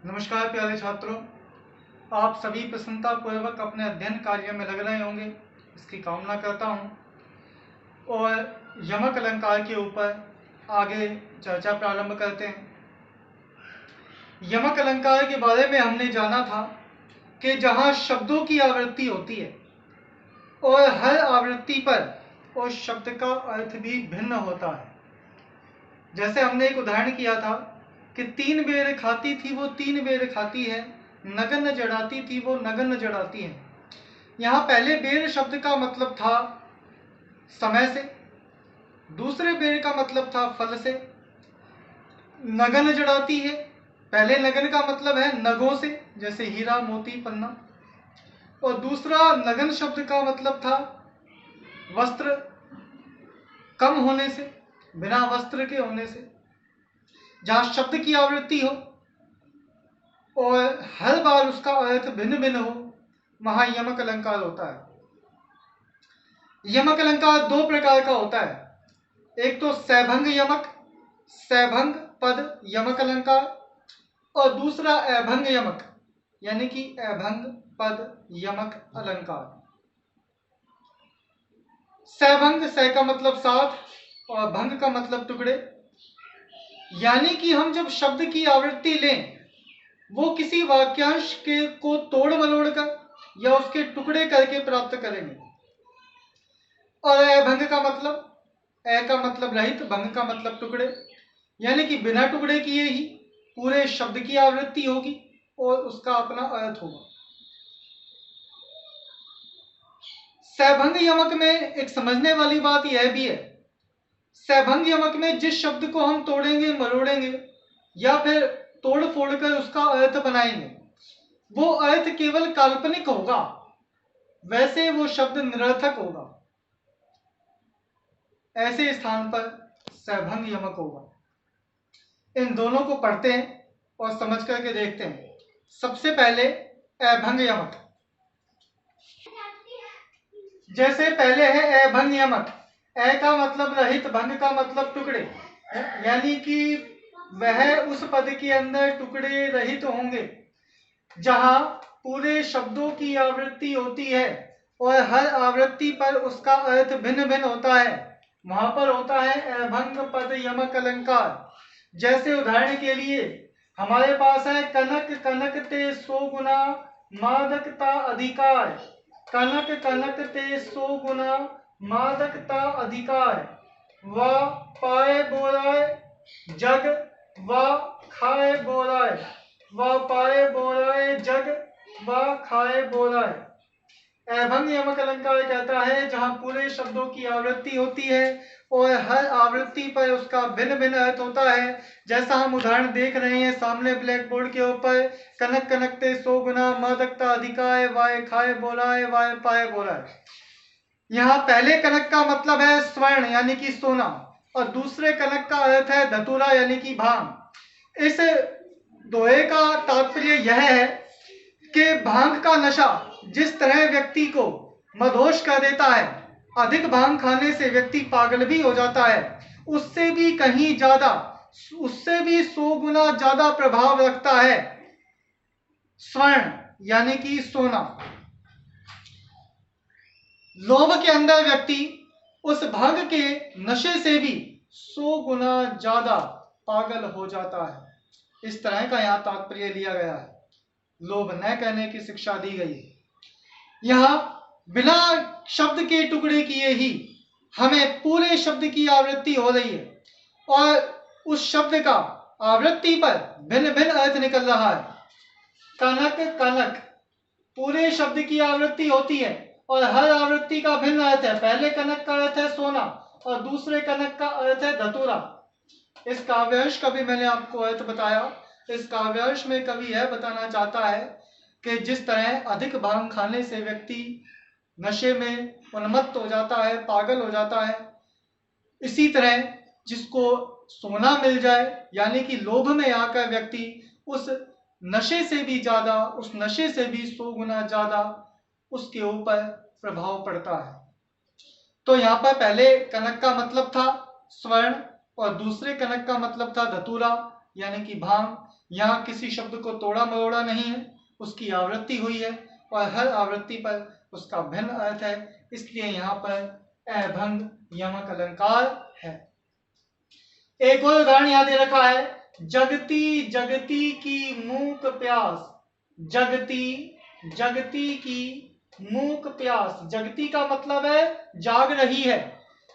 नमस्कार प्यारे छात्रों, आप सभी प्रसन्नतापूर्वक अपने अध्ययन कार्य में लग रहे होंगे, इसकी कामना करता हूँ। और यमक अलंकार के ऊपर आगे चर्चा प्रारंभ करते हैं। यमक अलंकार के बारे में हमने जाना था कि जहाँ शब्दों की आवृत्ति होती है और हर आवृत्ति पर उस शब्द का अर्थ भी भिन्न होता है। जैसे हमने एक उदाहरण किया था कि 3 बेर खाती थी वो 3 बेर खाती है, नगन जड़ाती थी वो नगन जड़ाती है। यहाँ पहले बेर शब्द का मतलब था समय से, दूसरे बेर का मतलब था फल से। नगन जड़ाती है, पहले नगन का मतलब है नगों से, जैसे हीरा मोती पन्ना, और दूसरा नगन शब्द का मतलब था वस्त्र कम होने से, बिना वस्त्र के होने से। जहाँ शब्द की आवृत्ति हो और हर बार उसका अर्थ भिन्न भिन्न हो, वहां यमक अलंकार होता है। यमक अलंकार 2 प्रकार का होता है। एक तो सैभंग यमक, सैभंग पद यमक अलंकार, और दूसरा अभंग यमक यानी कि अभंग पद यमक अलंकार। सैभंग सै का मतलब 7 और भंग का मतलब टुकड़े, यानी कि हम जब शब्द की आवृत्ति लें वो किसी वाक्यांश के को तोड़ मरोड़ कर या उसके टुकड़े करके प्राप्त करेंगे। और अभंग का मतलब, अ का मतलब रहित, भंग का मतलब टुकड़े, यानी कि बिना टुकड़े किए ही पूरे शब्द की आवृत्ति होगी और उसका अपना अर्थ होगा। सैभंग यमक में एक समझने वाली बात यह भी है, सैभंग यमक में जिस शब्द को हम तोड़ेंगे मरोड़ेंगे या फिर तोड़ फोड़ कर उसका अर्थ बनाएंगे, वो अर्थ केवल काल्पनिक होगा, वैसे वो शब्द निरर्थक होगा। ऐसे स्थान पर सैभंग यमक होगा। इन दोनों को पढ़ते हैं और समझ करके देखते हैं। सबसे पहले अभंग यमक। जैसे पहले है अभंग यमक, अ का मतलब रहित, भंग का मतलब टुकड़े, यानी कि वह उस पद के अंदर टुकड़े रहित होंगे जहां पूरे शब्दों की आवृत्ति होती है और हर आवृत्ति पर उसका अर्थ भिन्न भिन्न होता है, वहां पर होता है अभंग पद यमक अलंकार। जैसे उदाहरण के लिए हमारे पास है कनक कनक ते 100 गुना मादकता अधिकार, कनक कनक ते 100 गुना मादकता अधिकार, व पाए बोराय जग व खाए बोराय, व पाए बोराय जग व खाए बोराय। अभंग यमक अलंकार कहता है जहां पूरे शब्दों की आवृत्ति होती है और हर आवृत्ति पर उसका भिन्न भिन्न अर्थ होता है। जैसा हम उदाहरण देख रहे हैं सामने ब्लैक बोर्ड के ऊपर, कनक कनकते 100 गुना मादकता अधिकाय, वाय खाए बोराय, वाय पाए बोराय। यहाँ पहले कनक का मतलब है स्वर्ण यानी कि सोना, और दूसरे कनक का अर्थ है धतूरा यानी कि भांग। इस दोहे का तात्पर्य यह है कि भांग का नशा जिस तरह व्यक्ति को मदहोश कर देता है, अधिक भांग खाने से व्यक्ति पागल भी हो जाता है, उससे भी कहीं ज्यादा, उससे भी 100 गुना ज्यादा प्रभाव रखता है स्वर्ण यानी कि सोना। लोभ के अंदर व्यक्ति उस भांग के नशे से भी 100 गुना ज्यादा पागल हो जाता है। इस तरह का यहाँ तात्पर्य लिया गया है, लोभ न करने की शिक्षा दी गई। यहाँ बिना शब्द के टुकड़े किए ही हमें पूरे शब्द की आवृत्ति हो रही है और उस शब्द का आवृत्ति पर भिन्न भिन्न अर्थ निकल रहा है। कनक कनक पूरे शब्द की आवृत्ति होती है और हर आवृत्ति का भिन्न अर्थ है। पहले कनक का अर्थ है सोना और दूसरे कनक का अर्थ है धतूरा। इस काव्यांश का भी मैंने आपको अर्थ बताया। इस काव्यांश में कवि यह बताना चाहता है कि जिस तरह अधिक भांग खाने से व्यक्ति नशे में उन्मत्त हो जाता है, पागल हो जाता है, इसी तरह जिसको सोना मिल जाए यानी कि लोभ में आकर व्यक्ति उस नशे से भी ज्यादा, उस नशे से भी 100 गुना ज्यादा उसके ऊपर प्रभाव पड़ता है। तो यहाँ पर पहले कनक का मतलब था स्वर्ण और दूसरे कनक का मतलब था धतूरा यानी कि भांग। यहाँ किसी शब्द को तोड़ा मरोड़ा नहीं है, उसकी आवृत्ति हुई है और हर आवृत्ति पर उसका भिन्न अर्थ है, इसलिए यहाँ पर अभंग यमक अलंकार है। एक और उदाहरण यहाँ दे रखा है, जगती जगती की मूक प्यास। जगती जगती की मूक प्यास। जगती का मतलब है जाग रही है,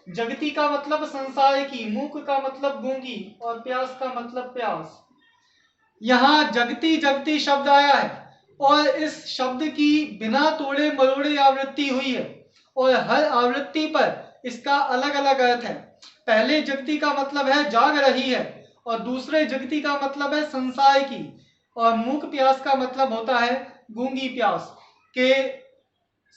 जगती का मतलब संसार की, मूक का मतलब गूंगी और प्यास का मतलब प्यास। यहाँ जगती जगती शब्द आया है और इस शब्द की बिना तोड़े मरोड़े आवृत्ति हुई है और हर आवृत्ति पर इसका अलग अलग अर्थ है। पहले जगती का मतलब है जाग रही है और दूसरे जगती का मतलब है संसार की, और मूक प्यास का मतलब होता है गूंगी प्यास। के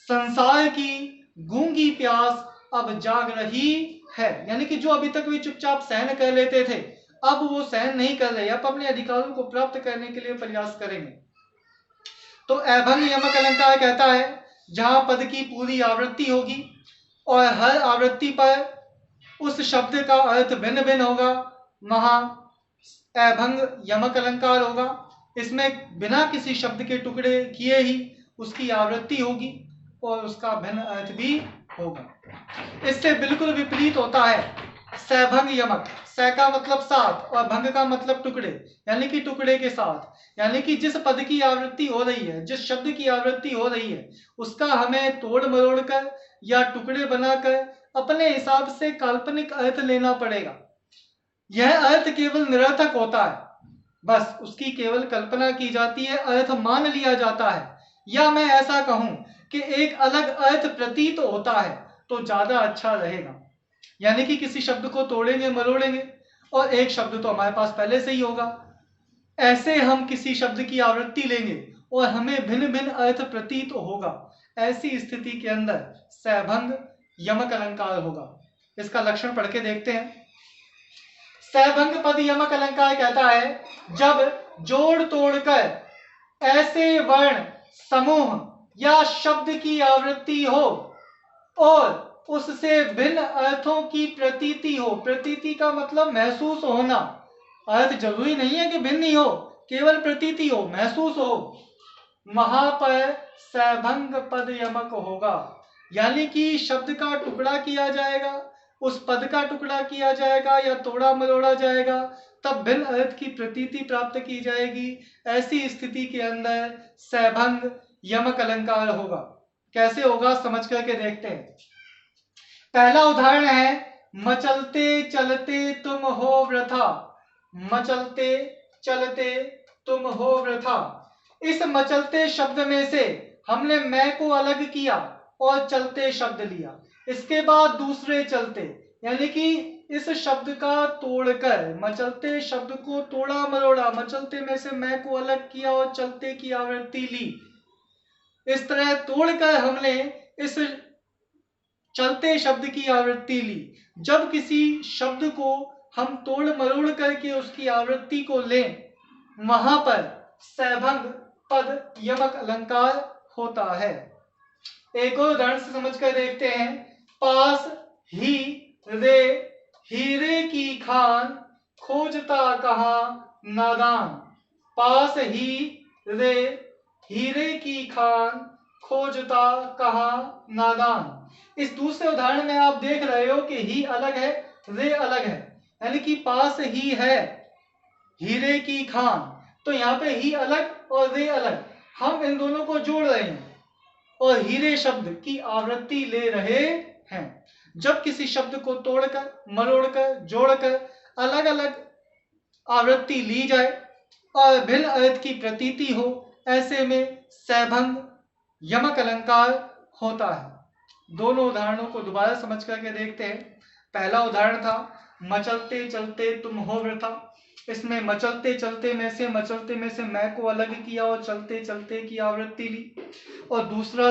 संसार की गूंगी प्यास अब जाग रही है, यानी कि जो अभी तक वे चुपचाप सहन कर लेते थे अब वो सहन नहीं कर रहे, अब अपने अधिकारों को प्राप्त करने के लिए प्रयास करेंगे। तो अभंग यमक अलंकार कहता है जहां पद की पूरी आवृत्ति होगी और हर आवृत्ति पर उस शब्द का अर्थ भिन्न भिन्न होगा, वहां अभंग यमक अलंकार होगा। इसमें बिना किसी शब्द के टुकड़े किए ही उसकी आवृत्ति होगी और उसका भिन्न अर्थ भी होगा। इससे बिल्कुल विपरीत होता है सभंग यमक। स का मतलब साथ और भंग का मतलब टुकड़े, यानी कि टुकड़े के साथ, यानी कि जिस पद की आवृत्ति हो रही है, जिस शब्द की आवृत्ति हो रही है, उसका हमें तोड़ मरोड़ कर या टुकड़े बनाकर अपने हिसाब से काल्पनिक अर्थ लेना पड़ेगा। यह अर्थ केवल निरर्थक होता है, बस उसकी केवल कल्पना की जाती है, अर्थ मान लिया जाता है। या मैं ऐसा कहूं कि एक अलग अर्थ प्रतीत होता है तो ज्यादा अच्छा रहेगा, यानी कि किसी शब्द को तोड़ेंगे मरोड़ेंगे और एक शब्द तो हमारे पास पहले से ही होगा, ऐसे हम किसी शब्द की आवृत्ति लेंगे और हमें भिन्न भिन्न अर्थ प्रतीत होगा। ऐसी स्थिति के अंदर सभंग यमक अलंकार होगा। इसका लक्षण पढ़ के देखते हैं। सभंग पद यमक अलंकार कहता है जब जोड़ तोड़कर ऐसे वर्ण समूह या शब्द की आवृत्ति हो और उससे भिन्न अर्थों की प्रतीति हो। प्रतीति का मतलब महसूस होना, अर्थ जरूरी नहीं है कि भिन्न ही हो, केवल प्रतीति हो, महसूस हो, वहां पर सभंग पद यमक होगा। यानी कि शब्द का टुकड़ा किया जाएगा, उस पद का टुकड़ा किया जाएगा या तोड़ा मरोड़ा जाएगा, तब भिन्न अर्थ की प्रतीति प्राप्त की जाएगी। ऐसी स्थिति के अंदर सभंग यमक अलंकार होगा। कैसे होगा समझ करके देखते हैं। पहला उदाहरण है मचलते चलते तुम हो वृथा। मचलते चलते तुम हो वृथा। इस मचलते शब्द में से हमने मैं को अलग किया और चलते शब्द लिया। इसके बाद दूसरे चलते, यानी कि इस शब्द का तोड़कर, मचलते शब्द को तोड़ा मरोड़ा, मचलते में से मैं को अलग किया और चलते की आवृत्ति ली। इस तरह तोड़कर हमने इस चलते शब्द की आवृत्ति ली। जब किसी शब्द को हम तोड़ मरोड़ करके उसकी आवृत्ति को लें, वहां पर सभंग पद यमक अलंकार होता है। एक और उदाहरण से समझ कर देखते हैं। पास ही रे हीरे की खान, खोजता कहाँ नादान। पास ही रे हीरे की खान, खोजता कहाँ नादान। इस दूसरे उदाहरण में आप देख रहे हो कि ही अलग है, रे अलग है, यानी कि पास ही है हीरे की खान, तो यहाँ पे ही अलग और रे अलग, हम इन दोनों को जोड़ रहे हैं और हीरे शब्द की आवृत्ति ले रहे हैं। जब किसी शब्द को तोड़कर मरोड़कर जोड़कर अलग अलग आवृत्ति ली जाए और भिन्न अर्थ की प्रतीति हो, ऐसे में सभंग यमक अलंकार होता है। दोनों उदाहरणों को दोबारा समझ करके देखते हैं। पहला उदाहरण था मचलते चलते तुम हो वृथा। इसमें मचलते चलते में से मैं को अलग किया और चलते चलते की आवृत्ति ली। और दूसरा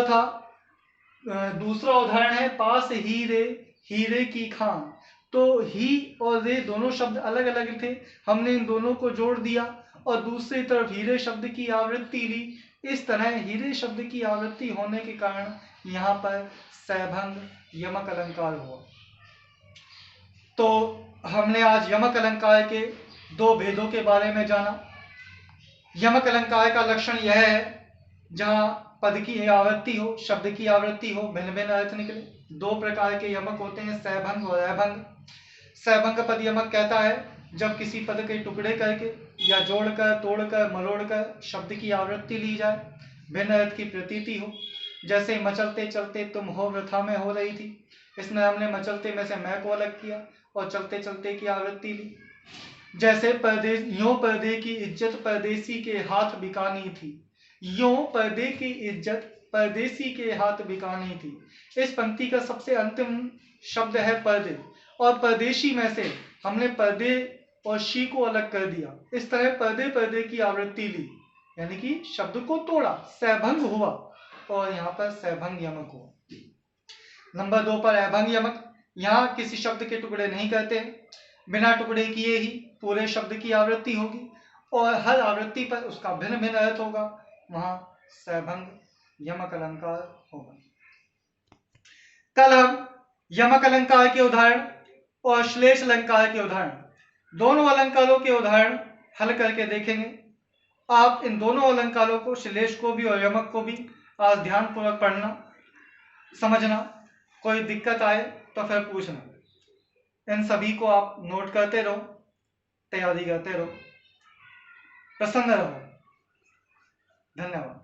उदाहरण है पास ही रे हीरे की खान। तो ही और रे दोनों शब्द अलग अलग थे, हमने इन दोनों को जोड़ दिया और दूसरी तरफ हीरे शब्द की आवृत्ति ली। इस तरह हीरे शब्द की आवृत्ति होने के कारण यहाँ पर सभंग यमक अलंकार हुआ। तो हमने आज यमक अलंकार के दो भेदों के बारे में जाना। यमक अलंकार का लक्षण यह है जहां पद की आवृत्ति हो, शब्द की आवृत्ति हो, भिन्न भिन्न अर्थ निकले। दो प्रकार के यमक होते हैं, सहभंग और अभंग। सहभंग पद यमक कहता है जब किसी पद के टुकड़े करके या जोड़कर, तोड़कर, मरोड़कर शब्द की आवृत्ति ली जाए, भिन्न अर्थ की प्रतीति हो। जैसे मचलते चलते तुम हो वृथा में हो रही थी, इसमें हमने मचलते में से मैं को अलग किया और चलते चलते की आवृत्ति ली। जैसे परदेश यो पर्दे की इज्जत परदेसी के हाथ बिकानी थी, यो पर्दे की इज्जत परदेसी के हाथ बिकानी थी। इस पंक्ति का सबसे अंतिम शब्द है पर्दे, और परदेशी में से हमने पर्दे और शी को अलग कर दिया। इस तरह पर्दे पर्दे की आवृत्ति ली, यानी कि शब्द को तोड़ा, सहभंग हुआ, और यहाँ पर सहभंग यमक हुआ। नंबर 2 पर अभंग यमक। यहाँ किसी शब्द के टुकड़े नहीं करते, बिना टुकड़े किए ही पूरे शब्द की आवृत्ति होगी और हर आवृत्ति पर उसका भिन्न भिन्न अर्थ होगा, वहां सहभंग यमक अलंकार होगा। कल हम यमक अलंकार के उदाहरण और श्लेष अलंकार के उदाहरण, दोनों अलंकारों के उदाहरण हल करके देखेंगे। आप इन दोनों अलंकारों को, श्लेष को भी और यमक को भी, आज ध्यानपूर्वक पढ़ना, समझना। कोई दिक्कत आए तो फिर पूछना। इन सभी को आप नोट करते रहो, तैयारी करते रहो, प्रसन्न रहो। धन्यवाद।